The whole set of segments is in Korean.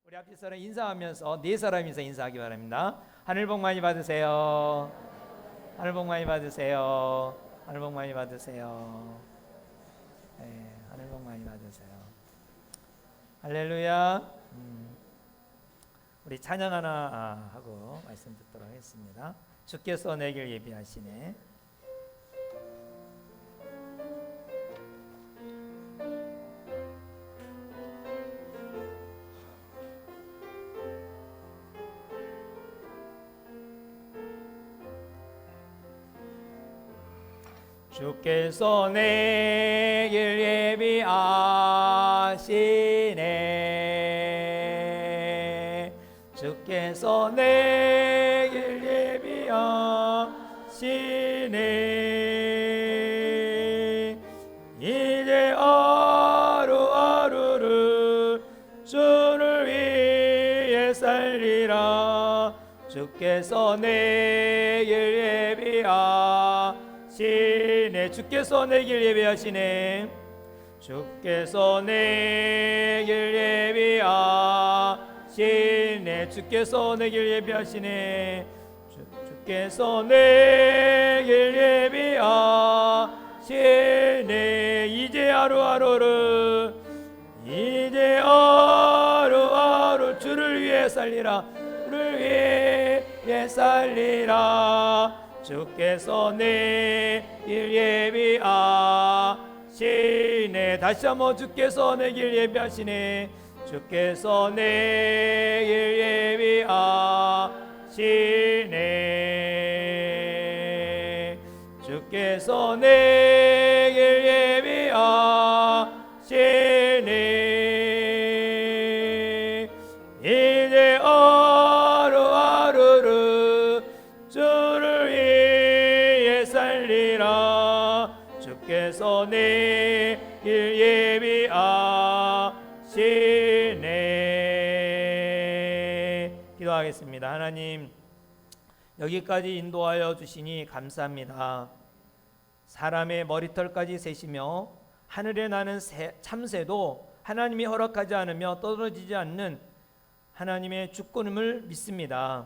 우리 앞에 사람 인사하면서 네 사람이서 인사하기 바랍니다. 하늘 복 많이 받으세요. 하늘 복 많이 받으세요. 하늘 복 많이 받으세요. 네, 하늘 복 많이 받으세요. 할렐루야. 우리 찬양 하나 하고 말씀 듣도록 하겠습니다. 주께서 내길 예비하시네. 주께서 내길 예비하시네. 주께서 내길 예비하시네. 이제 하루하루를 주를 위해 살리라. 주께서 내길 예비하시네. 주께서 내길 예비하시네. 주께서 내길 예비하시네. 주께서 내길 예비하시네. 주께서 내길 예비하시네. 이제 하루하루를 이제 하루하루 주를 위해 살리라. 주를 위해 살리라. 주께서 내길 예비하시네. 다시 한번 주께서 내길 예비하시네. 주께서 내길 예비하시네. 주께서 내길 예비하시네. 이제 하루하루를 주를 위해 살리라. 주께서 내길 예비하시네. 기도하겠습니다. 하나님, 여기까지 인도하여 주시니 감사합니다. 사람의 머리털까지 세시며 하늘에 나는 참새도 하나님이 허락하지 않으며 떨어지지 않는 하나님의 주권임을 믿습니다.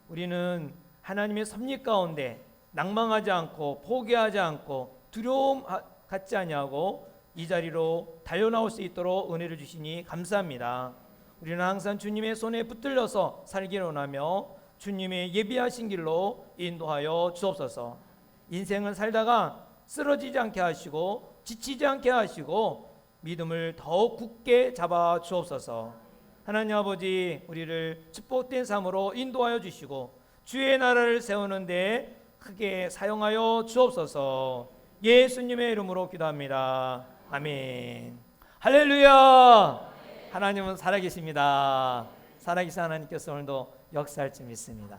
우리는 하나님의 섭리 가운데 낭망하지 않고 포기하지 않고 두려움 갖지 아니하고 이 자리로 달려나올 수 있도록 은혜를 주시니 감사합니다. 우리는 항상 주님의 손에 붙들려서 살기를 원하며 주님의 예비하신 길로 인도하여 주옵소서. 인생을 살다가 쓰러지지 않게 하시고 지치지 않게 하시고 믿음을 더욱 굳게 잡아 주옵소서. 하나님 아버지, 우리를 축복된 삶으로 인도하여 주시고 주의 나라를 세우는 데 크게 사용하여 주옵소서. 예수님의 이름으로 기도합니다. 아멘. 할렐루야. 하나님은 살아계십니다. 살아계신 하나님께서 오늘도 역사할 줄 믿습니다.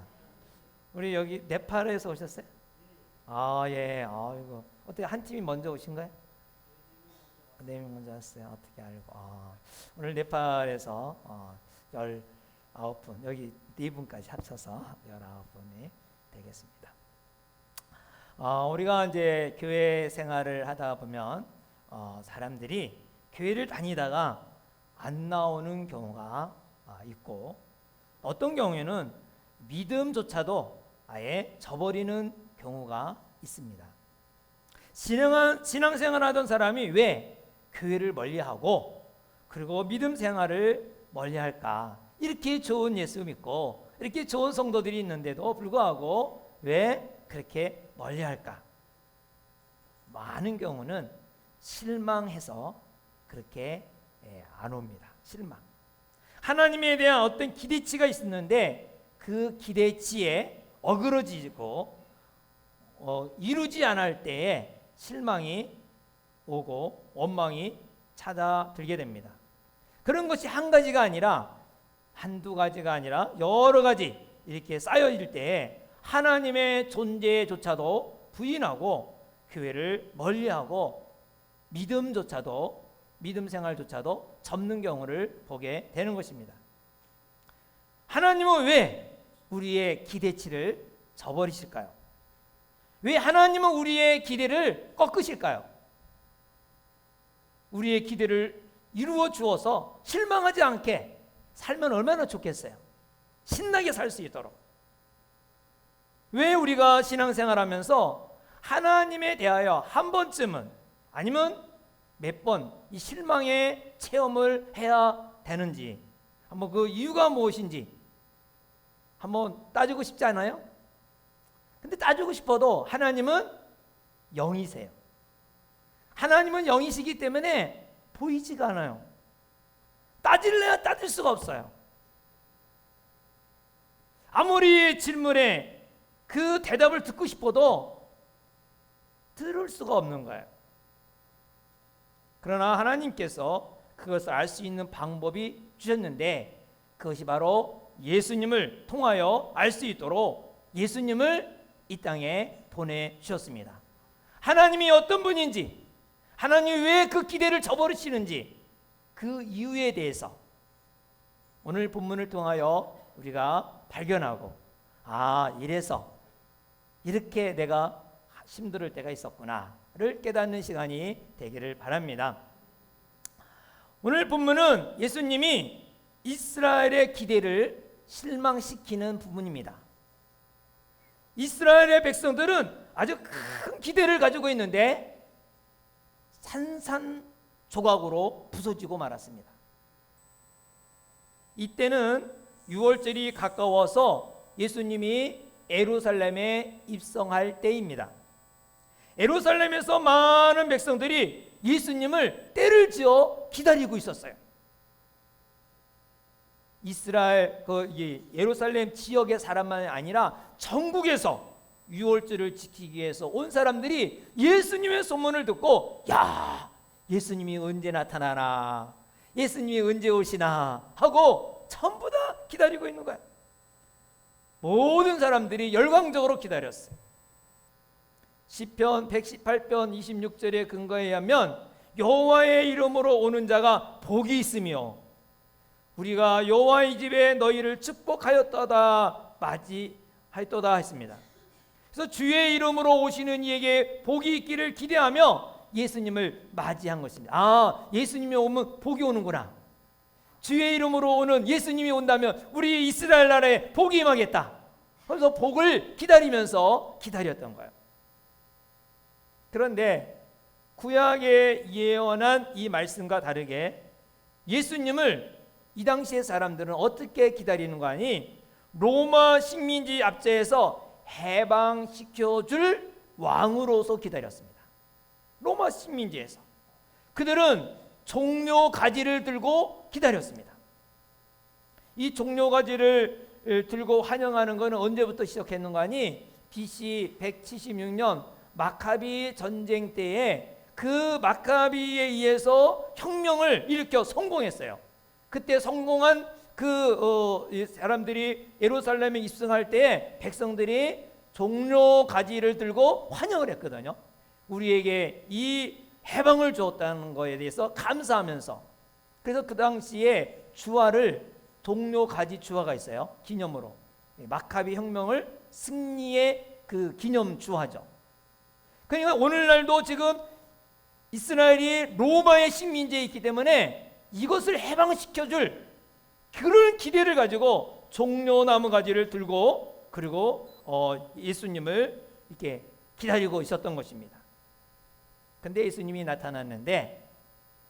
우리 여기 네팔에서 오셨어요? 예. 이거 어떻게 한 팀이 먼저 오신 거예요? 4명 먼저 왔어요. 어떻게 알고? 오늘 네팔에서 19분, 여기 4분까지 합쳐서 19분이 되겠습니다. 우리가 이제 교회 생활을 하다 보면 사람들이 교회를 다니다가 안 나오는 경우가 있고, 어떤 경우에는 믿음조차도 아예 저버리는 경우가 있습니다. 신앙생활 하던 사람이 왜 교회를 멀리하고 그리고 믿음 생활을 멀리할까? 이렇게 좋은 예수 믿고 이렇게 좋은 성도들이 있는데도 불구하고 왜 그렇게 멀리할까? 많은 경우는 실망해서 그렇게 안 옵니다. 실망. 하나님에 대한 어떤 기대치가 있었는데 그 기대치에 어그러지고 이루지 않을 때에 실망이 오고 원망이 찾아들게 됩니다. 그런 것이 한 가지가 아니라 한두 가지가 아니라 여러 가지 이렇게 쌓여질 때 하나님의 존재조차도 부인하고 교회를 멀리하고 믿음 생활조차도 접는 경우를 보게 되는 것입니다. 하나님은 왜 우리의 기대치를 저버리실까요? 왜 하나님은 우리의 기대를 꺾으실까요? 우리의 기대를 이루어 주어서 실망하지 않게 살면 얼마나 좋겠어요. 신나게 살 수 있도록. 왜 우리가 신앙생활하면서 하나님에 대하여 한 번쯤은 아니면 몇 번 이 실망의 체험을 해야 되는지, 한번 그 이유가 무엇인지 한번 따지고 싶지 않아요? 근데 따지고 싶어도 하나님은 영이세요. 하나님은 영이시기 때문에 보이지가 않아요. 따질래야 따질 수가 없어요. 아무리 질문에 그 대답을 듣고 싶어도 들을 수가 없는 거예요. 그러나 하나님께서 그것을 알 수 있는 방법이 주셨는데, 그것이 바로 예수님을 통하여 알 수 있도록 예수님을 이 땅에 보내주셨습니다. 하나님이 어떤 분인지, 하나님이 왜 그 기대를 저버리시는지, 그 이유에 대해서 오늘 본문을 통하여 우리가 발견하고, 이래서 이렇게 내가 힘들 때가 있었구나를 깨닫는 시간이 되기를 바랍니다. 오늘 본문은 예수님이 이스라엘의 기대를 실망시키는 부분입니다. 이스라엘의 백성들은 아주 큰 기대를 가지고 있는데 산산조각으로 부서지고 말았습니다. 이때는 유월절이 가까워서 예수님이 예루살렘에 입성할 때입니다. 예루살렘에서 많은 백성들이 예수님을 때를 지어 기다리고 있었어요. 이스라엘 예루살렘 지역의 사람만이 아니라 전국에서 유월절을 지키기 위해서 온 사람들이 예수님의 소문을 듣고, 야, 예수님이 언제 나타나나, 예수님이 언제 오시나 하고 전부 다 기다리고 있는 거예요. 모든 사람들이 열광적으로 기다렸어요. 시편 118편 26절의 근거에 의하면 여호와의 이름으로 오는 자가 복이 있으며 우리가 여호와의 집에 너희를 축복하였도다 맞이하였도다 했습니다. 그래서 주의 이름으로 오시는 이에게 복이 있기를 기대하며 예수님을 맞이한 것입니다. 예수님이 오면 복이 오는구나. 주의 이름으로 오는 예수님이 온다면 우리 이스라엘 나라에 복이 임하겠다. 그래서 복을 기다리면서 기다렸던 거예요. 그런데 구약에 예언한 이 말씀과 다르게 예수님을 이 당시의 사람들은 어떻게 기다리는 거 아니? 로마 식민지 압제에서 해방시켜줄 왕으로서 기다렸습니다. 로마 식민지에서 그들은 종려 가지를 들고 기다렸습니다. 이 종려 가지를 들고 환영하는 것은 언제부터 시작했는가 하니 BC 176년 마카비 전쟁 때에 그 마카비에 의해서 혁명을 일으켜 성공했어요. 그때 성공한 사람들이 예루살렘에 입성할 때 백성들이 종려 가지를 들고 환영을 했거든요. 우리에게 이 해방을 주었다는 것에 대해서 감사하면서. 그래서 그 당시에 주화를 종려 가지 주화가 있어요. 기념으로 마카비 혁명을 승리의 그 기념 주화죠. 그러니까 오늘날도 지금 이스라엘이 로마의 식민지에 있기 때문에 이것을 해방시켜줄 그런 기대를 가지고 종려나무 가지를 들고 그리고 예수님을 이렇게 기다리고 있었던 것입니다. 근데 예수님이 나타났는데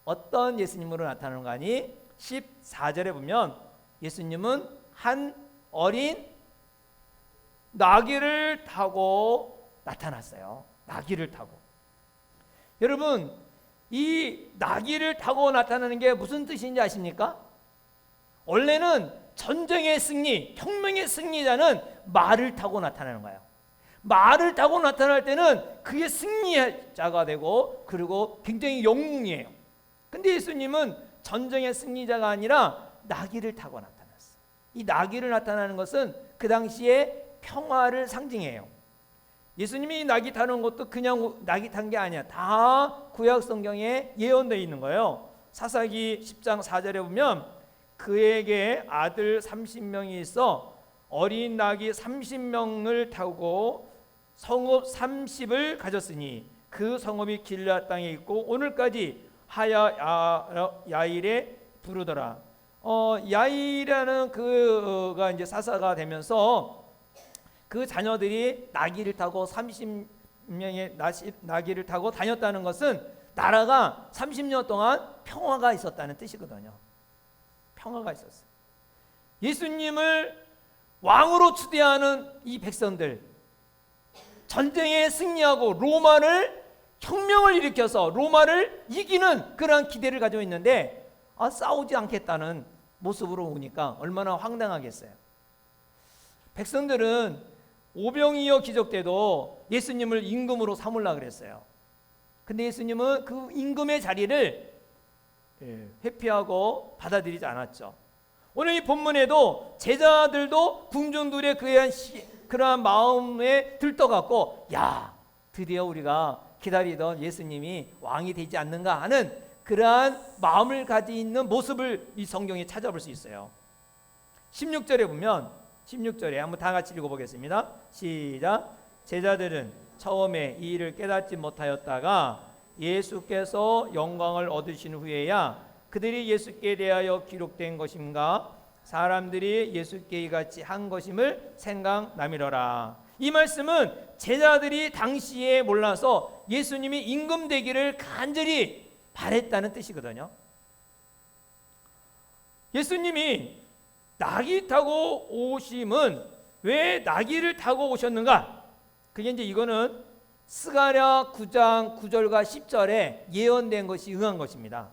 어떤 예수님으로 나타나는 거 아니? 14절에 보면 예수님은 한 어린 나귀를 타고 나타났어요. 나귀를 타고. 여러분, 이 나귀를 타고 나타나는 게 무슨 뜻인지 아십니까? 원래는 전쟁의 승리, 혁명의 승리자는 말을 타고 나타나는 거예요. 말을 타고 나타날 때는 그게 승리자가 되고 그리고 굉장히 영웅이에요. 근데 예수님은 전쟁의 승리자가 아니라 나귀를 타고 나타났어요. 이 나귀를 나타나는 것은 그 당시에 평화를 상징해요. 예수님이 나귀 타는 것도 그냥 나귀 탄 게 아니야. 다 구약 성경에 예언되어 있는 거예요. 사사기 10장 4절에 보면 그에게 아들 30명이 있어 어린 나귀 30명을 타고 성읍 30을 가졌으니 그 성읍이 길앗 땅에 있고 오늘까지 하야 야일에 부르더라. 야이라는 그가 이제 사사가 되면서 그 자녀들이 나귀를 타고 30명의 나귀를 타고 다녔다는 것은 나라가 30년 동안 평화가 있었다는 뜻이거든요. 평화가 있었어요. 예수님을 왕으로 추대하는 이 백성들, 전쟁에 승리하고 로마를 혁명을 일으켜서 로마를 이기는 그러한 기대를 가지고 있는데 싸우지 않겠다는 모습으로 오니까 얼마나 황당하겠어요. 백성들은 오병이어 기적 때도 예수님을 임금으로 삼으려고 그랬어요. 근데 예수님은 그 임금의 자리를 회피하고 받아들이지 않았죠. 오늘 이 본문에도 제자들도 궁중들의 그러한 마음에 들떠갖고 야, 드디어 우리가 기다리던 예수님이 왕이 되지 않는가 하는 그러한 마음을 가지고 있는 모습을 이 성경에 찾아볼 수 있어요. 16절에 보면 16절에 한번 다 같이 읽어보겠습니다. 시작. 제자들은 처음에 이 일을 깨닫지 못하였다가 예수께서 영광을 얻으신 후에야 그들이 예수께 대하여 기록된 것인가 사람들이 예수께 이같이 한 것임을 생각나미러라. 이 말씀은 제자들이 당시에 몰라서 예수님이 임금 되기를 간절히 바랬다는 뜻이거든요. 예수님이 나귀 타고 오심은 왜 나귀를 타고 오셨는가? 그게 이제 이거는 스가랴 9장 9절과 10절에 예언된 것이 응한 것입니다.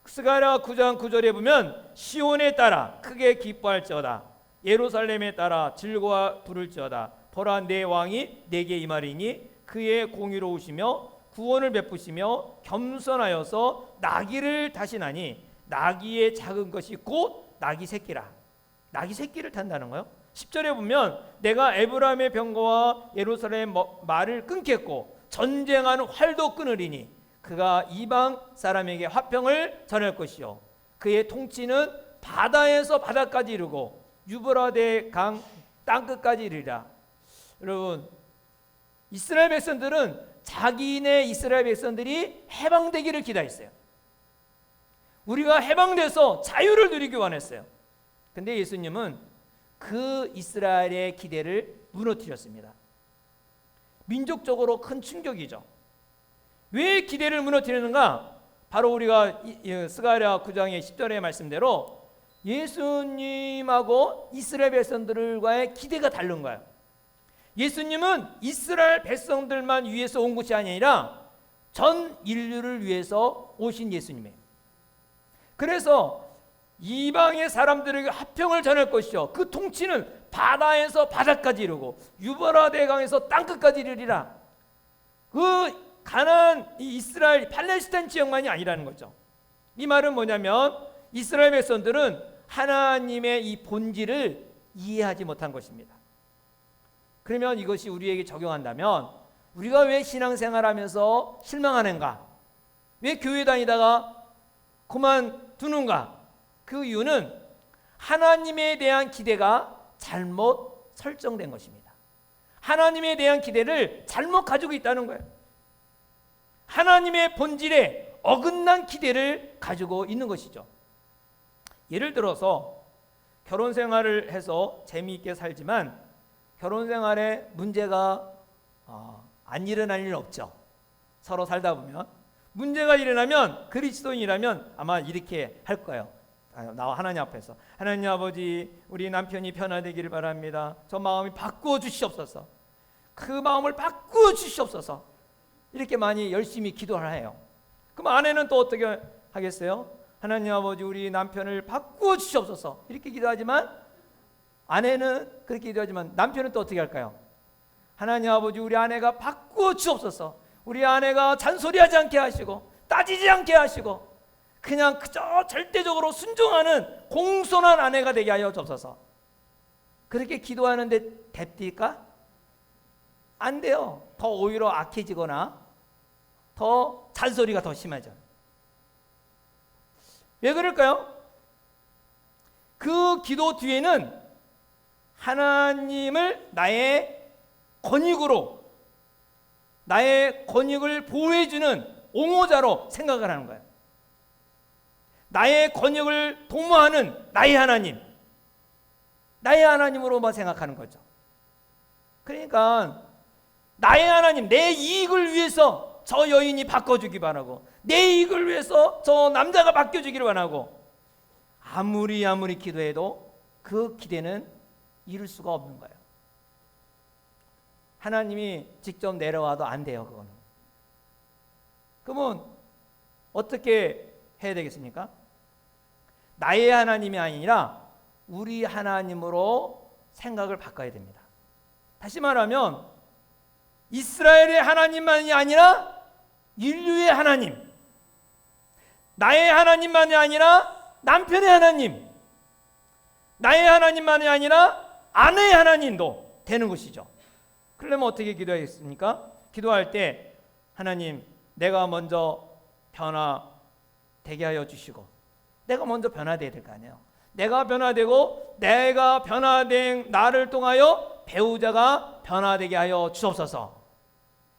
스가랴 9장 9절에 보면 시온에 따라 크게 기뻐할지어다 예루살렘에 따라 즐거워 부를지어다 보라 내 왕이 내게 임하리니 그의 공의로우시며 구원을 베푸시며 겸손하여서 나귀를 타시나니 나귀의 작은 것이 곧 나귀 새끼라. 나귀 새끼를 탄다는 거예요. 10절에 보면 내가 에브라임의 병거와 예루살렘 말을 끊겠고 전쟁하는 활도 끊으리니 그가 이방 사람에게 화평을 전할 것이요 그의 통치는 바다에서 바다까지 이르고 유브라데 강 땅끝까지 이르리라. 여러분, 이스라엘 백성들은 자기네 이스라엘 백성들이 해방되기를 기다렸어요. 우리가 해방돼서 자유를 누리기 원했어요. 근데 예수님은 그 이스라엘의 기대를 무너뜨렸습니다. 민족적으로 큰 충격이죠. 왜 기대를 무너뜨리는가? 바로 우리가 스가랴 9장의 10절의 말씀대로 예수님하고 이스라엘 백성들과의 기대가 다른 거예요. 예수님은 이스라엘 백성들만 위해서 온 것이 아니라 전 인류를 위해서 오신 예수님이에요. 그래서 이방의 사람들에게 화평을 전할 것이요 그 통치는 바다에서 바다까지 이르고 유브라데 강에서 땅끝까지 이르리라. 그 가나안 이스라엘 팔레스타인 지역만이 아니라는 거죠. 이 말은 뭐냐면 이스라엘 백성들은 하나님의 이 본질을 이해하지 못한 것입니다. 그러면 이것이 우리에게 적용한다면 우리가 왜 신앙생활하면서 실망하는가? 왜 교회 다니다가 그만두는가? 그 이유는 하나님에 대한 기대가 잘못 설정된 것입니다. 하나님에 대한 기대를 잘못 가지고 있다는 거예요. 하나님의 본질에 어긋난 기대를 가지고 있는 것이죠. 예를 들어서 결혼 생활을 해서 재미있게 살지만 결혼 생활에 문제가 안 일어날 일 없죠. 서로 살다 보면 문제가 일어나면 그리스도인이라면 아마 이렇게 할 거예요. 나와 하나님 앞에서 하나님 아버지 우리 남편이 변화되기를 바랍니다. 저 마음이 바꾸어 주시옵소서. 그 마음을 바꾸어 주시옵소서. 이렇게 많이 열심히 기도를 해요. 그럼 아내는 또 어떻게 하겠어요? 하나님 아버지 우리 남편을 바꾸어 주시옵소서. 이렇게 기도하지만 아내는 그렇게 기도하지만 남편은 또 어떻게 할까요? 하나님 아버지 우리 아내가 바꾸어 주옵소서. 우리 아내가 잔소리하지 않게 하시고 따지지 않게 하시고 그냥 그저 절대적으로 순종하는 공손한 아내가 되게 하여 주옵소서. 그렇게 기도하는데 됩니까? 안 돼요. 더 오히려 악해지거나 더 잔소리가 더 심해져요. 왜 그럴까요? 그 기도 뒤에는 하나님을 나의 권익으로 나의 권익을 보호해주는 옹호자로 생각을 하는 거예요. 나의 권역을 도모하는 나의 하나님, 나의 하나님으로만 생각하는 거죠. 그러니까 나의 하나님, 내 이익을 위해서 저 여인이 바꿔주기 바라고, 내 이익을 위해서 저 남자가 바뀌어주기를 바라고, 아무리 기도해도 그 기대는 이룰 수가 없는 거예요. 하나님이 직접 내려와도 안 돼요. 그거는. 그러면 어떻게 해야 되겠습니까? 나의 하나님이 아니라 우리 하나님으로 생각을 바꿔야 됩니다. 다시 말하면 이스라엘의 하나님만이 아니라 인류의 하나님, 나의 하나님만이 아니라 남편의 하나님, 나의 하나님만이 아니라 아내의 하나님도 되는 것이죠. 그러려면 어떻게 기도하겠습니까? 기도할 때 하나님, 내가 먼저 변화되게 하여 주시고, 내가 먼저 변화되어야 될 거 아니에요. 내가 변화되고 내가 변화된 나를 통하여 배우자가 변화되게 하여 주옵소서.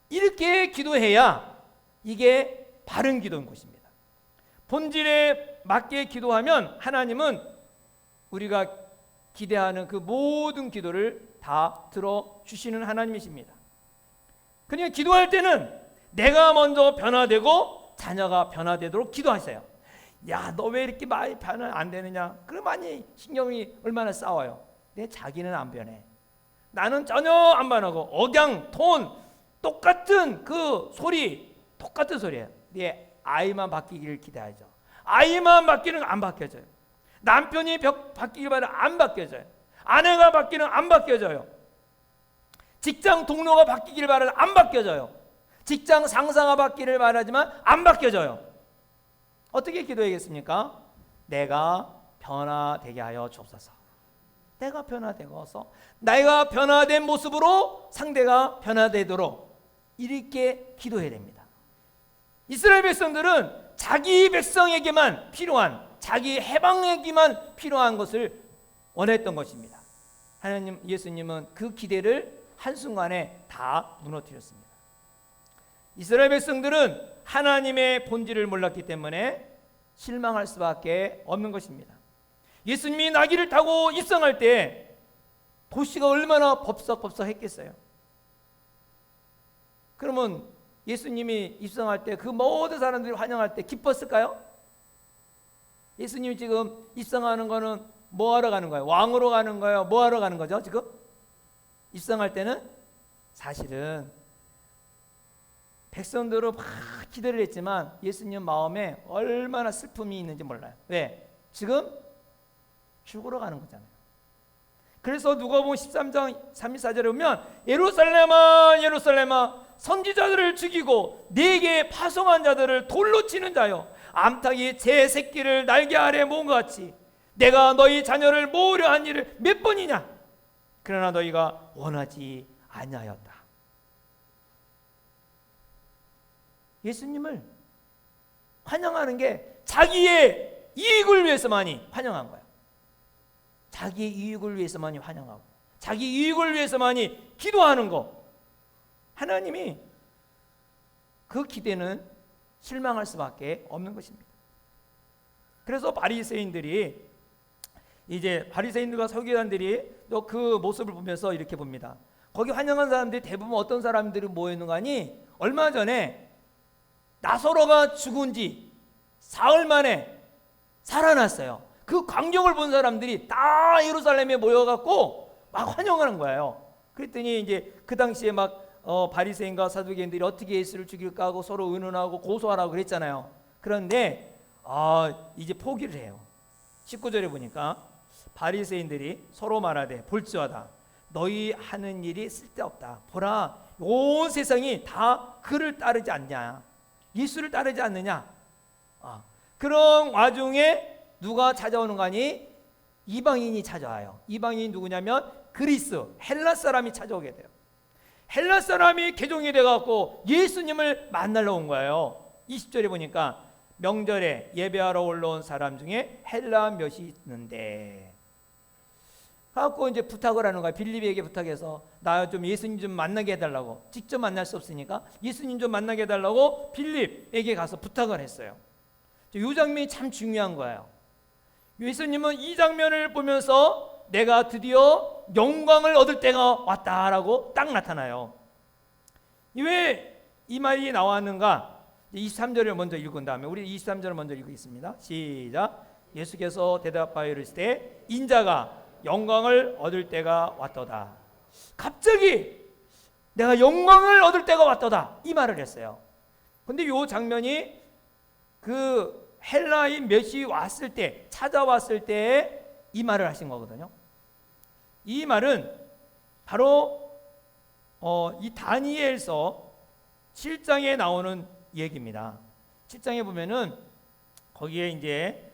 이렇게 기도해야 이게 바른 기도인 것입니다. 본질에 맞게 기도하면 하나님은 우리가 기대하는 그 모든 기도를 다 들어주시는 하나님이십니다. 그러니까 기도할 때는 내가 먼저 변화되고 자녀가 변화되도록 기도하세요. 야, 너 왜 이렇게 많이 변화 안 되느냐? 그럼 많이 신경이 얼마나 싸워요. 내 자기는 안 변해. 나는 전혀 안 변하고 억양, 톤 똑같은 그 소리, 똑같은 소리예요. 네 아이만 바뀌기를 기대하죠. 아이만 바뀌는 안 바뀌어져요. 남편이 바뀌길 바라면 안 바뀌어져요. 아내가 바뀌는 안 바뀌어져요. 직장 동료가 바뀌기를 바라면 안 바뀌어져요. 직장 상사가 바뀌기를 바라지만 안 바뀌어져요. 어떻게 기도하겠습니까? 내가 변화되게 하여 주옵소서. 내가 변화되어서 내가 변화된 모습으로 상대가 변화되도록 이렇게 기도해야 됩니다. 이스라엘 백성들은 자기 백성에게만 필요한, 자기 해방에게만 필요한 것을 원했던 것입니다. 하나님, 예수님은 그 기대를 한순간에 다 무너뜨렸습니다. 이스라엘 백성들은 하나님의 본질을 몰랐기 때문에 실망할 수밖에 없는 것입니다. 예수님이 나귀를 타고 입성할 때 도시가 얼마나 법석법석했겠어요. 그러면 예수님이 입성할 때 그 모든 사람들이 환영할 때 기뻤을까요? 예수님이 지금 입성하는 거는 뭐 하러 가는 거예요? 왕으로 가는 거예요? 뭐 하러 가는 거죠? 지금 입성할 때는 사실은 백성들은 막 기대를 했지만 예수님 마음에 얼마나 슬픔이 있는지 몰라요. 왜? 지금 죽으러 가는 거잖아요. 그래서 누가복음 13장 34절에 보면 예루살렘아 예루살렘아 선지자들을 죽이고 네게 파송한 자들을 돌로 치는 자여, 암탉이 제 새끼를 날개 아래 모은 것 같이 내가 너희 자녀를 모으려 한 일을 몇 번이냐? 그러나 너희가 원하지 아니하였다. 예수님을 환영하는 게 자기의 이익을 위해서만이 환영한 거예요. 자기의 이익을 위해서만이 환영하고 자기 이익을 위해서만이 기도하는 거, 하나님이 그 기대는 실망할 수밖에 없는 것입니다. 그래서 바리새인들이, 이제 바리새인들과 서기관들이 또 그 모습을 보면서 이렇게 봅니다. 거기 환영한 사람들이 대부분 어떤 사람들이 모여있는 거 아니? 얼마 전에 나사로가 죽은 지 사흘 만에 살아났어요. 그 광경을 본 사람들이 다 예루살렘에 모여갖고 막 환영하는 거예요. 그랬더니 이제 그 당시에 막 바리새인과 사두개인들이 어떻게 예수를 죽일까 하고 서로 의논하고 고소하라고 그랬잖아요. 그런데 이제 포기를 해요. 19절에 보니까 바리새인들이 서로 말하되 볼지어다 너희 하는 일이 쓸데없다. 보라 온 세상이 다 그를 따르지 않냐, 예수를 따르지 않느냐. 그런 와중에 누가 찾아오는 거니? 이방인이 찾아와요. 이방인이 누구냐면 그리스, 헬라 사람이 찾아오게 돼요. 헬라 사람이 개종이 돼갖고 예수님을 만나러 온 거예요. 20절에 보니까 명절에 예배하러 올라온 사람 중에 헬라 몇이 있는데, 갖고 이제 부탁을 하는 거예요. 빌립에게 부탁해서 나 좀 예수님 좀 만나게 해달라고. 직접 만날 수 없으니까 예수님 좀 만나게 해달라고 빌립에게 가서 부탁을 했어요. 이 장면이 참 중요한 거예요. 예수님은 이 장면을 보면서 내가 드디어 영광을 얻을 때가 왔다라고 딱 나타나요. 왜 이 말이 나왔는가? 23절을 먼저 읽은 다음에 우리 23절을 먼저 읽겠습니다. 시작. 예수께서 대답하여 이르시되 인자가 영광을 얻을 때가 왔도다. 갑자기 내가 영광을 얻을 때가 왔도다 이 말을 했어요. 근데 이 장면이 그 헬라인 몇이 왔을 때, 찾아왔을 때 이 말을 하신 거거든요. 이 말은 바로 이 다니엘서 7장에 나오는 얘기입니다. 7장에 보면은 거기에 이제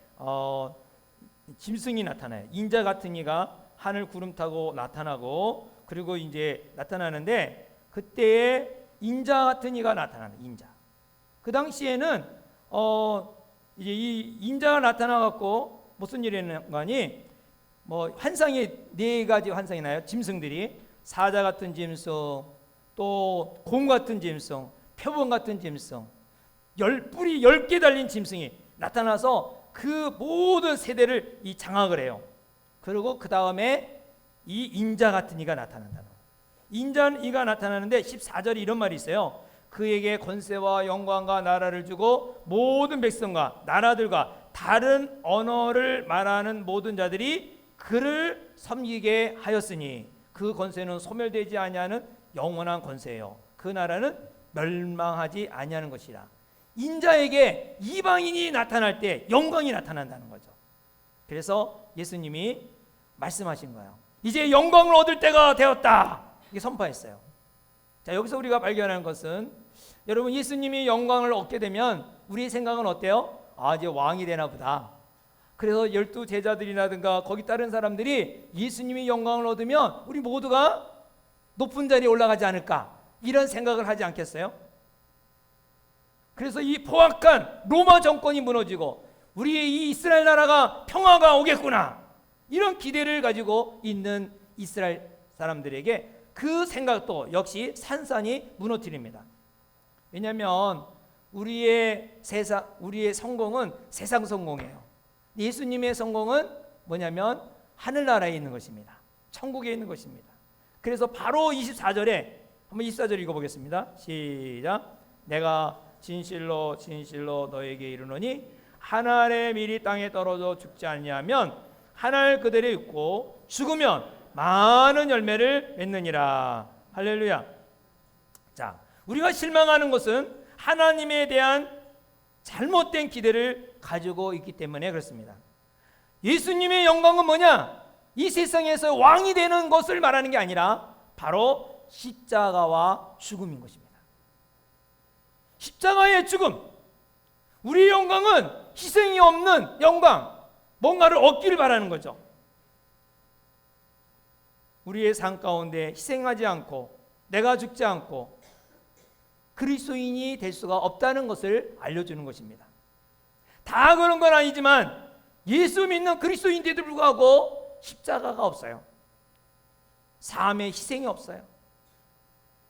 짐승이 나타나요. 인자 같은 이가 하늘 구름 타고 나타나고, 그리고 이제 나타나는데 그때에 인자 같은 이가 나타나는 인자. 그 당시에는 이제 이 인자가 나타나 갖고 무슨 일이 있는가니, 뭐 환상이 네 가지 환상이 나요. 짐승들이 사자 같은 짐승, 또 곰 같은 짐승, 표범 같은 짐승, 뿔이 10개 달린 짐승이 나타나서 그 모든 세대를 이 장악을 해요. 그리고 그 다음에 이 인자 같은 이가 나타난다. 인자는 이가 나타나는데 14절에 이런 말이 있어요. 그에게 권세와 영광과 나라를 주고 모든 백성과 나라들과 다른 언어를 말하는 모든 자들이 그를 섬기게 하였으니 그 권세는 소멸되지 아니하는 영원한 권세예요. 그 나라는 멸망하지 아니하는 것이라. 인자에게 이방인이 나타날 때 영광이 나타난다는 거죠. 그래서 예수님이 말씀하신 거예요. 이제 영광을 얻을 때가 되었다. 이게 선포했어요. 자, 여기서 우리가 발견하는 것은, 여러분, 예수님이 영광을 얻게 되면 우리의 생각은 어때요? 아, 이제 왕이 되나 보다. 그래서 12 제자들이라든가 거기 따른 사람들이 예수님이 영광을 얻으면 우리 모두가 높은 자리에 올라가지 않을까, 이런 생각을 하지 않겠어요? 그래서 이 포악한 로마 정권이 무너지고 우리의 이 이스라엘 나라가 평화가 오겠구나, 이런 기대를 가지고 있는 이스라엘 사람들에게 그 생각도 역시 산산이 무너뜨립니다. 왜냐하면 우리의 성공은 세상 성공이에요. 예수님의 성공은 뭐냐면 하늘나라에 있는 것입니다. 천국에 있는 것입니다. 그래서 바로 24절에 한번 24절 읽어보겠습니다. 시작. 내가 진실로 진실로 너에게 이르노니 한 알의 밀이 땅에 떨어져 죽지 아니하면 한 알 그대로 있고 죽으면 많은 열매를 맺느니라. 할렐루야. 자, 우리가 실망하는 것은 하나님에 대한 잘못된 기대를 가지고 있기 때문에 그렇습니다. 예수님의 영광은 뭐냐? 이 세상에서 왕이 되는 것을 말하는 게 아니라 바로 십자가와 죽음인 것입니다. 십자가의 죽음. 우리의 영광은 희생이 없는 영광, 뭔가를 얻기를 바라는 거죠. 우리의 삶 가운데 희생하지 않고 내가 죽지 않고 그리스도인이 될 수가 없다는 것을 알려주는 것입니다. 다 그런 건 아니지만 예수 믿는 그리스도인들에도 불구하고 십자가가 없어요. 삶의 희생이 없어요.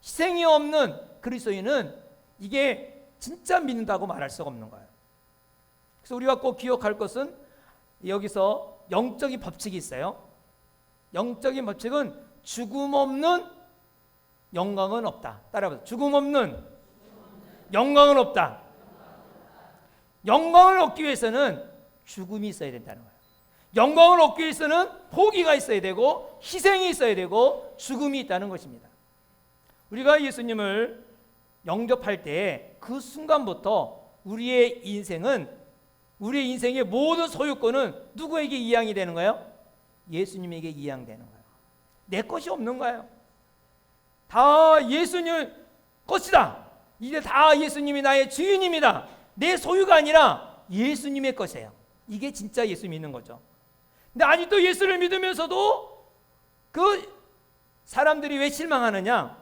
희생이 없는 그리스도인은 이게 진짜 믿는다고 말할 수가 없는 거예요. 그래서 우리가 꼭 기억할 것은 여기서 영적인 법칙이 있어요. 영적인 법칙은 죽음 없는 영광은 없다. 따라해보세요. 죽음 없는 영광은 없다. 영광을 얻기 위해서는 죽음이 있어야 된다는 거예요. 영광을 얻기 위해서는 포기가 있어야 되고 희생이 있어야 되고 죽음이 있다는 것입니다. 우리가 예수님을 영접할 때 그 순간부터 우리의 인생의 모든 소유권은 누구에게 이양이 되는 거예요? 예수님에게 이양되는 거예요. 내 것이 없는 거예요. 다 예수님 것이다. 이제 다 예수님이 나의 주인입니다. 내 소유가 아니라 예수님의 것이에요. 이게 진짜 예수 믿는 거죠. 근데 아직도 예수를 믿으면서도 그 사람들이 왜 실망하느냐?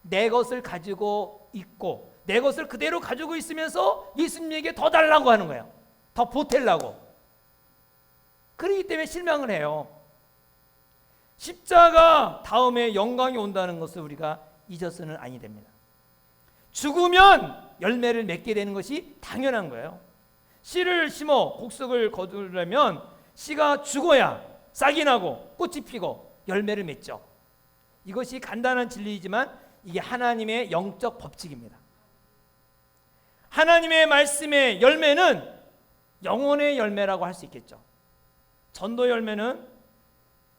내 것을 가지고 있고 내 것을 그대로 가지고 있으면서 예수님에게 더 달라고 하는 거예요. 더 보태려고. 그렇기 때문에 실망을 해요. 십자가 다음에 영광이 온다는 것을 우리가 잊어서는 아니 됩니다. 죽으면 열매를 맺게 되는 것이 당연한 거예요. 씨를 심어 곡석을 거두려면 씨가 죽어야 싹이 나고 꽃이 피고 열매를 맺죠. 이것이 간단한 진리이지만 이게 하나님의 영적 법칙입니다. 하나님의 말씀의 열매는 영혼의 열매라고 할 수 있겠죠. 전도 열매는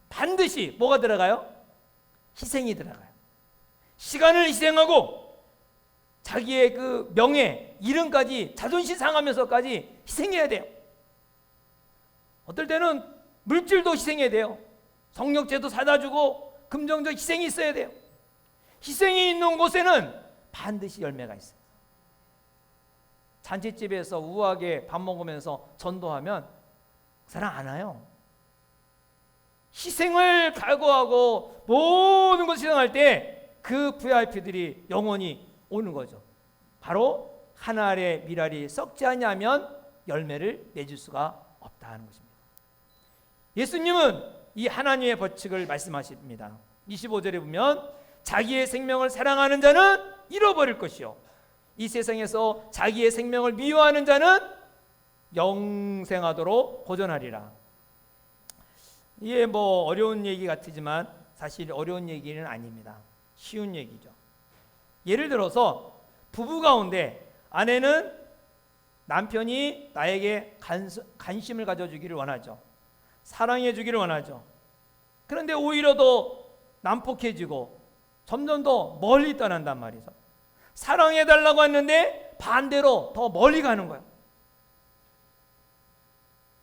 반드시 뭐가 들어가요? 희생이 들어가요. 시간을 희생하고 자기의 그 명예, 이름까지 자존심 상하면서까지 희생해야 돼요. 어떨 때는 물질도 희생해야 돼요. 성역제도 사다 주고 금정적 희생이 있어야 돼요. 희생이 있는 곳에는 반드시 열매가 있어요. 잔치집에서 우아하게 밥 먹으면서 전도하면 그 사람 안 와요. 희생을 각오하고 모든 것을 희생할 때 그 VIP들이 영원히 오는 거죠. 바로 하나 아래 밀알이 썩지 않냐면 열매를 맺을 수가 없다는 것입니다. 예수님은 이 하나님의 법칙을 말씀하십니다. 25절에 보면 자기의 생명을 사랑하는 자는 잃어버릴 것이요 이 세상에서 자기의 생명을 미워하는 자는 영생하도록 보존하리라. 이게 뭐 어려운 얘기 같지만 사실 어려운 얘기는 아닙니다. 쉬운 얘기죠. 예를 들어서 부부 가운데 아내는 남편이 나에게 관심을 가져주기를 원하죠. 사랑해 주기를 원하죠. 그런데 오히려 더 난폭해지고 점점 더 멀리 떠난단 말이죠. 사랑해 달라고 했는데 반대로 더 멀리 가는 거예요.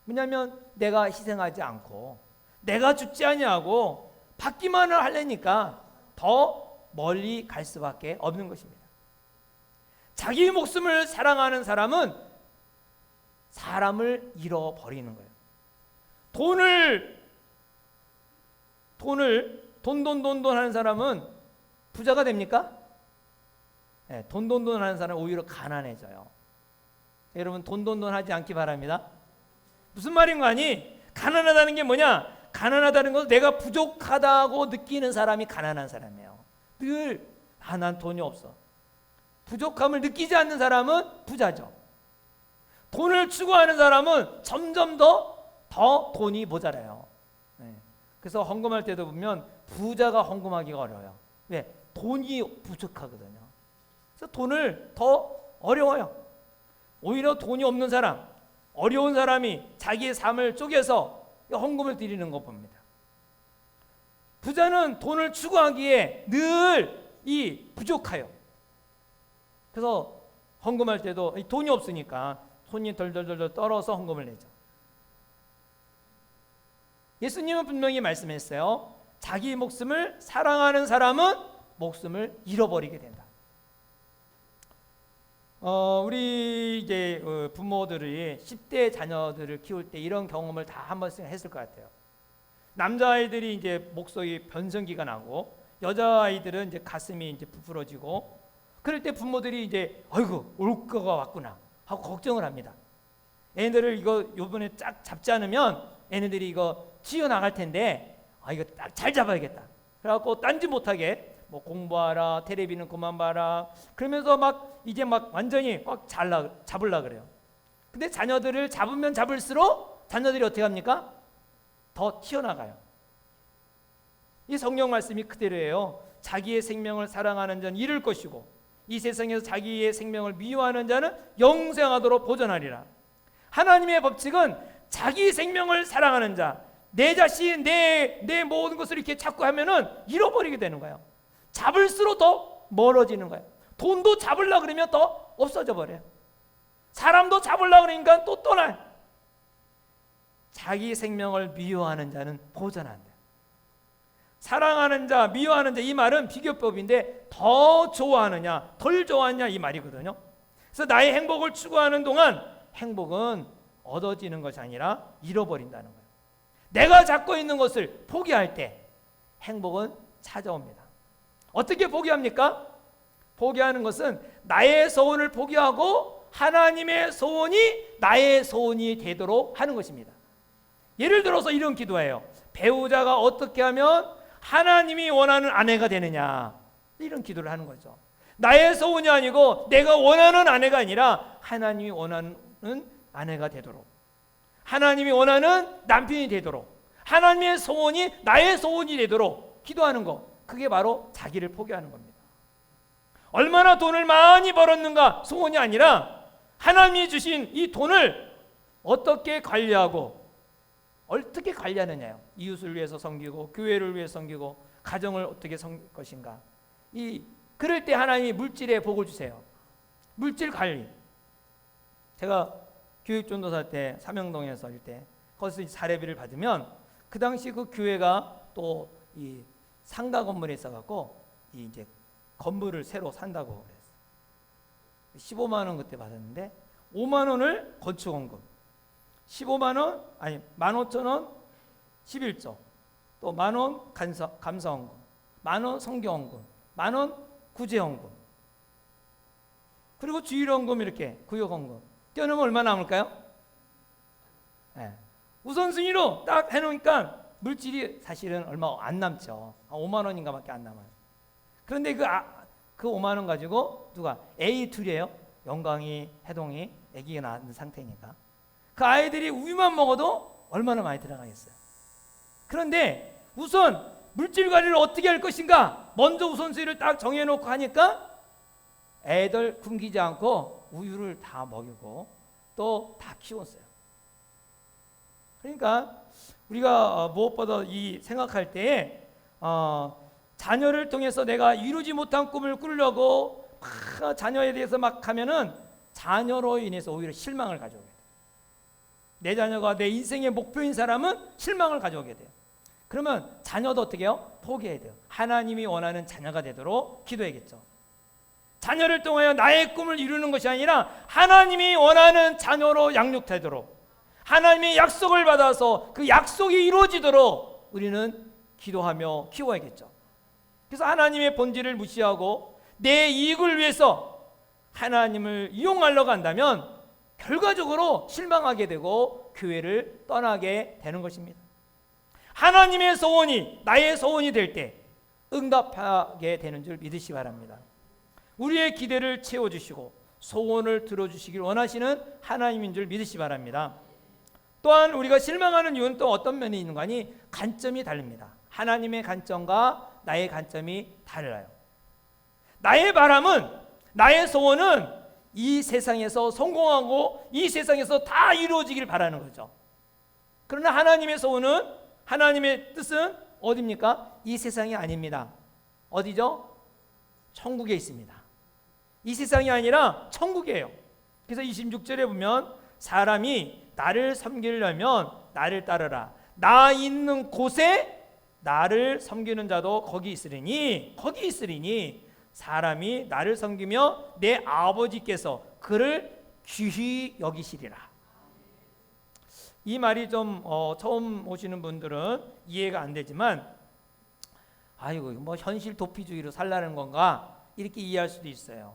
왜냐하면 내가 희생하지 않고 내가 죽지 아니하고 받기만을 하려니까 더 멀리 갈 수밖에 없는 것입니다. 자기 목숨을 사랑하는 사람은 사람을 잃어버리는 거예요. 돈 하는 사람은 부자가 됩니까? 네, 돈 하는 사람은 오히려 가난해져요. 여러분 돈 하지 않기 바랍니다. 무슨 말인가 하니 가난하다는 게 뭐냐? 가난하다는 것은 내가 부족하다고 느끼는 사람이 가난한 사람이에요. 늘 난 돈이 없어. 부족함을 느끼지 않는 사람은 부자죠. 돈을 추구하는 사람은 점점 더 돈이 모자라요. 네. 그래서 헌금할 때도 보면 부자가 헌금하기가 어려워요. 왜? 돈이 부족하거든요. 그래서 돈을 더 어려워요. 오히려 돈이 없는 사람, 어려운 사람이 자기의 삶을 쪼개서 헌금을 드리는 거 봅니다. 부자는 돈을 추구하기에 늘 부족해요. 그래서 헌금할 때도 돈이 없으니까 손이 덜덜덜 떨어서 헌금을 내죠. 예수님은 분명히 말씀했어요. 자기 목숨을 사랑하는 사람은 목숨을 잃어버리게 된다. 우리 이제 부모들이 10대 자녀들을 키울 때 이런 경험을 다 한 번씩 했을 것 같아요. 남자아이들이 이제 목소리 변성기가 나고 여자아이들은 이제 가슴이 이제 부풀어지고 그럴 때 부모들이 이제 아이고 올 거가 왔구나 하고 걱정을 합니다. 애들을 요번에 쫙 잡지 않으면 애네들이 이거 튀어나갈 텐데 이거 딱 잘 잡아야겠다. 그래갖고 딴지 못하게 뭐 공부하라, 텔레비는 그만 봐라 그러면서 이제 완전히 꽉 잡으려 그래요. 근데 자녀들을 잡으면 잡을수록 자녀들이 어떻게 합니까? 더 튀어나가요. 이 성경 말씀이 그대로예요. 자기의 생명을 사랑하는 자는 잃을 것이고 이 세상에서 자기의 생명을 미워하는 자는 영생하도록 보존하리라. 하나님의 법칙은 자기 생명을 사랑하는 자, 내 자신, 내 모든 것을 이렇게 자꾸 하면은 잃어버리게 되는 거예요. 잡을수록 더 멀어지는 거예요. 돈도 잡으려고 그러면 더 없어져 버려요. 사람도 잡으려고 그러니까 또 떠나요. 자기 생명을 미워하는 자는 보존한다. 사랑하는 자, 미워하는 자 이 말은 비교법인데 더 좋아하느냐, 덜 좋아하느냐 이 말이거든요. 그래서 나의 행복을 추구하는 동안 행복은 얻어지는 것이 아니라 잃어버린다는 거예요. 내가 잡고 있는 것을 포기할 때 행복은 찾아옵니다. 어떻게 포기합니까? 포기하는 것은 나의 소원을 포기하고 하나님의 소원이 나의 소원이 되도록 하는 것입니다. 예를 들어서 이런 기도예요. 배우자가 어떻게 하면 하나님이 원하는 아내가 되느냐 이런 기도를 하는 거죠. 나의 소원이 아니고 내가 원하는 아내가 아니라 하나님이 원하는 아내가 되도록, 하나님이 원하는 남편이 되도록, 하나님의 소원이 나의 소원이 되도록 기도하는 것, 그게 바로 자기를 포기하는 겁니다. 얼마나 돈을 많이 벌었는가 소원이 아니라 하나님이 주신 이 돈을 어떻게 관리하고 어떻게 관리하느냐요. 이웃을 위해서 섬기고 교회를 위해서 섬기고 가정을 어떻게 섬길 것인가. 그럴 때 하나님이 물질에 복을 주세요. 물질 관리. 제가 교육전도사 때 삼영동에서 일 때 거기서 사례비를 받으면 그 당시 그 교회가 또 이 상가 건물에 있어갖고 이제 건물을 새로 산다고 그랬어요. 15만 원 그때 받았는데 5만 원을 건축원금, 15만 원 아니 15,000원 11조, 또 10,000원 감사원금, 10,000원 성경원금, 10,000원 구제원금, 그리고 주일원금 이렇게 구역원금 떼어놓으면 얼마 남을까요? 네. 우선순위로 딱 해놓으니까 물질이 사실은 얼마 안 남죠. 5만 원인가 밖에 안 남아요. 그런데 그 5만 원 가지고 누가 A2래요. 영광이, 해동이, 아기가 낳은 상태니까 그 아이들이 우유만 먹어도 얼마나 많이 들어가겠어요. 그런데 우선 물질 관리를 어떻게 할 것인가 먼저 우선순위를 딱 정해놓고 하니까 애들 굶기지 않고 우유를 다 먹이고 또 다 키웠어요. 그러니까 우리가 무엇보다 이 생각할 때에 자녀를 통해서 내가 이루지 못한 꿈을 꾸려고 자녀에 대해서 막 하면은 자녀로 인해서 오히려 실망을 가져오게 돼요. 내 자녀가 내 인생의 목표인 사람은 실망을 가져오게 돼요. 그러면 자녀도 어떻게 해요? 포기해야 돼요. 하나님이 원하는 자녀가 되도록 기도해야겠죠. 자녀를 통하여 나의 꿈을 이루는 것이 아니라 하나님이 원하는 자녀로 양육되도록, 하나님의 약속을 받아서 그 약속이 이루어지도록 우리는 기도하며 키워야겠죠. 그래서 하나님의 본질을 무시하고 내 이익을 위해서 하나님을 이용하려고 한다면 결과적으로 실망하게 되고 교회를 떠나게 되는 것입니다. 하나님의 소원이 나의 소원이 될 때 응답하게 되는 줄 믿으시기 바랍니다. 우리의 기대를 채워주시고 소원을 들어주시길 원하시는 하나님인 줄 믿으시기 바랍니다. 또한 우리가 실망하는 이유는 또 어떤 면이 있는 거니? 관점이 다릅니다. 하나님의 관점과 나의 관점이 달라요. 나의 바람은, 나의 소원은 이 세상에서 성공하고 이 세상에서 다 이루어지길 바라는 거죠. 그러나 하나님의 소원은, 하나님의 뜻은 어디입니까? 이 세상이 아닙니다. 어디죠? 천국에 있습니다. 이 세상이 아니라 천국이에요. 그래서 26절에 보면 사람이 나를 섬기려면 나를 따르라. 나 있는 곳에 나를 섬기는 자도 거기 있으리니 사람이 나를 섬기며 내 아버지께서 그를 귀히 여기시리라. 이 말이 좀 처음 오시는 분들은 이해가 안 되지만 아이고 뭐 현실 도피주의로 살라는 건가 이렇게 이해할 수도 있어요.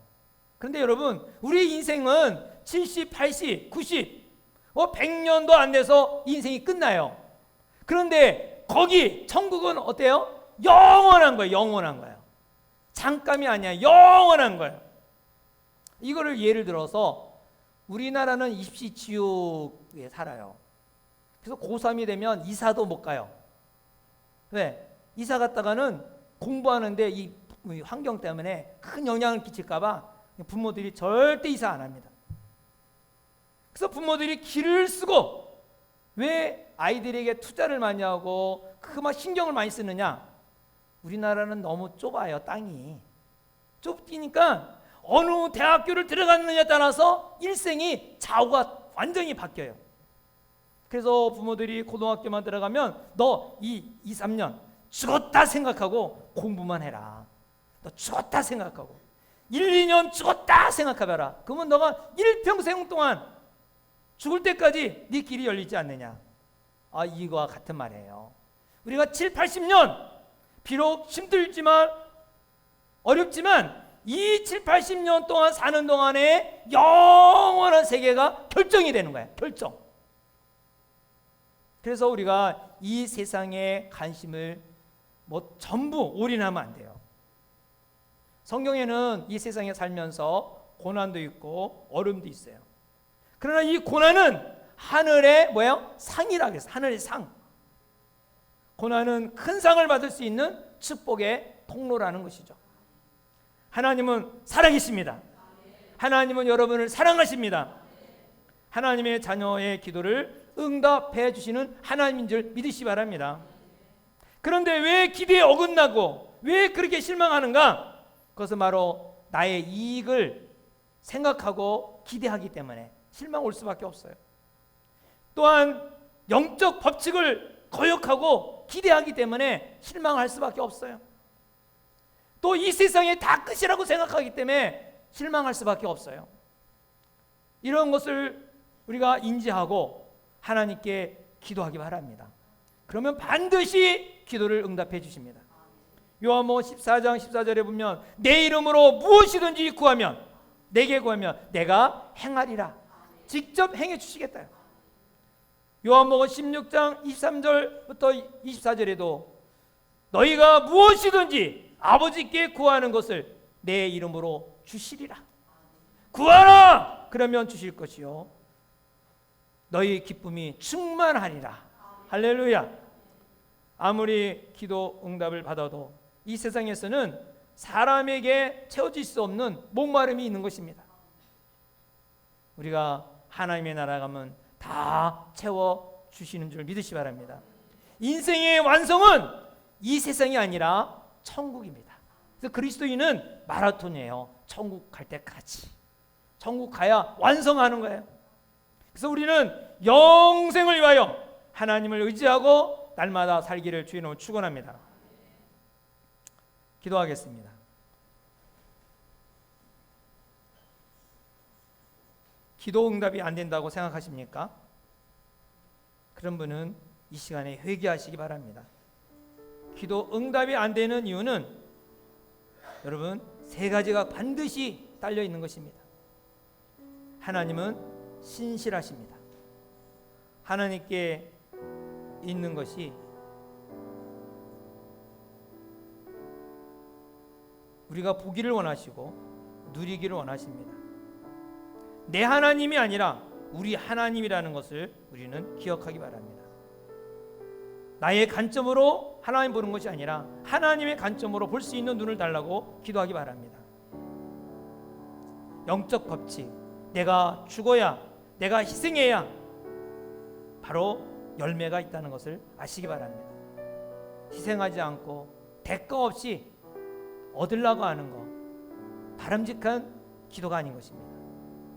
그런데 여러분 우리 인생은 70, 80, 90 100년도 안 돼서 인생이 끝나요. 그런데 거기 천국은 어때요? 영원한 거예요. 영원한 거예요. 잠깐이 아니야. 영원한 거예요. 이거를 예를 들어서 우리나라는 입시지옥에 살아요. 그래서 고3이 되면 이사도 못 가요. 왜? 이사 갔다가는 공부하는데 이 환경 때문에 큰 영향을 끼칠까 봐 부모들이 절대 이사 안 합니다. 그래서 부모들이 기를 쓰고 왜 아이들에게 투자를 많이 하고 막 신경을 많이 쓰느냐? 우리나라는 너무 좁아요. 땅이 좁으니까 어느 대학교를 들어갔느냐에 따라서 일생이 좌우가 완전히 바뀌어요. 그래서 부모들이 고등학교만 들어가면 너 2, 3년 죽었다 생각하고 공부만 해라. 너 죽었다 생각하고 1, 2년 죽었다 생각해봐라. 그러면 너가 일평생 동안 죽을 때까지 네 길이 열리지 않느냐. 이거와 같은 말이에요. 우리가 7, 80년 비록 힘들지만 어렵지만 이 7, 80년 동안 사는 동안에 영원한 세계가 결정이 되는 거예요. 결정. 그래서 우리가 이 세상에 관심을 전부 올인하면 안 돼요. 성경에는 이 세상에 살면서 고난도 있고 어려움도 있어요. 그러나 이 고난은 하늘의 뭐예요? 상이라 그랬어. 하늘의 상. 고난은 큰 상을 받을 수 있는 축복의 통로라는 것이죠. 하나님은 살아계십니다. 하나님은 여러분을 사랑하십니다. 하나님의 자녀의 기도를 응답해 주시는 하나님인 줄 믿으시기 바랍니다. 그런데 왜 기대에 어긋나고 왜 그렇게 실망하는가? 그것은 바로 나의 이익을 생각하고 기대하기 때문에 실망 올 수밖에 없어요. 또한 영적 법칙을 거역하고 기대하기 때문에 실망할 수밖에 없어요. 또 이 세상이 다 끝이라고 생각하기 때문에 실망할 수밖에 없어요. 이런 것을 우리가 인지하고 하나님께 기도하기 바랍니다. 그러면 반드시 기도를 응답해 주십니다. 요한복음 14장 14절에 보면 내 이름으로 무엇이든지 구하면 내게 구하면 내가 행하리라. 직접 행해 주시겠다. 요한복음 16장 23절부터 24절에도 너희가 무엇이든지 아버지께 구하는 것을 내 이름으로 주시리라. 구하라! 그러면 주실 것이요 너희 기쁨이 충만하리라. 할렐루야. 아무리 기도 응답을 받아도 이 세상에서는 사람에게 채워질 수 없는 목마름이 있는 것입니다. 우리가 하나님의 나라 가면 다 채워주시는 줄 믿으시기 바랍니다. 인생의 완성은 이 세상이 아니라 천국입니다. 그래서 그리스도인은 마라톤이에요. 천국 갈 때까지. 천국 가야 완성하는 거예요. 그래서 우리는 영생을 위하여 하나님을 의지하고 날마다 살기를 주의 이름으로 축원합니다. 기도하겠습니다. 기도 응답이 안 된다고 생각하십니까? 그런 분은 이 시간에 회개하시기 바랍니다. 기도 응답이 안 되는 이유는 여러분 세 가지가 반드시 딸려 있는 것입니다. 하나님은 신실하십니다. 하나님께 있는 것이 우리가 보기를 원하시고 누리기를 원하십니다. 내 하나님이 아니라 우리 하나님이라는 것을 우리는 기억하기 바랍니다. 나의 관점으로 하나님 보는 것이 아니라 하나님의 관점으로 볼 수 있는 눈을 달라고 기도하기 바랍니다. 영적 법칙, 내가 죽어야, 내가 희생해야 바로 열매가 있다는 것을 아시기 바랍니다. 희생하지 않고 대가 없이 얻으려고 하는 것, 바람직한 기도가 아닌 것입니다.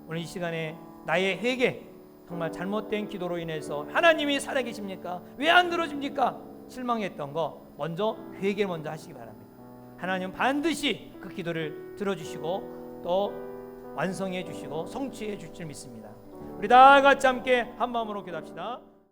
오늘 이 시간에 나의 회개, 정말 잘못된 기도로 인해서 하나님이 살아계십니까? 왜 안 들어줍니까? 실망했던 거 먼저 회개를 먼저 하시기 바랍니다. 하나님 반드시 그 기도를 들어주시고 또 완성해 주시고 성취해 주실 줄 믿습니다. 우리 다 같이 함께 한 마음으로 기도합시다.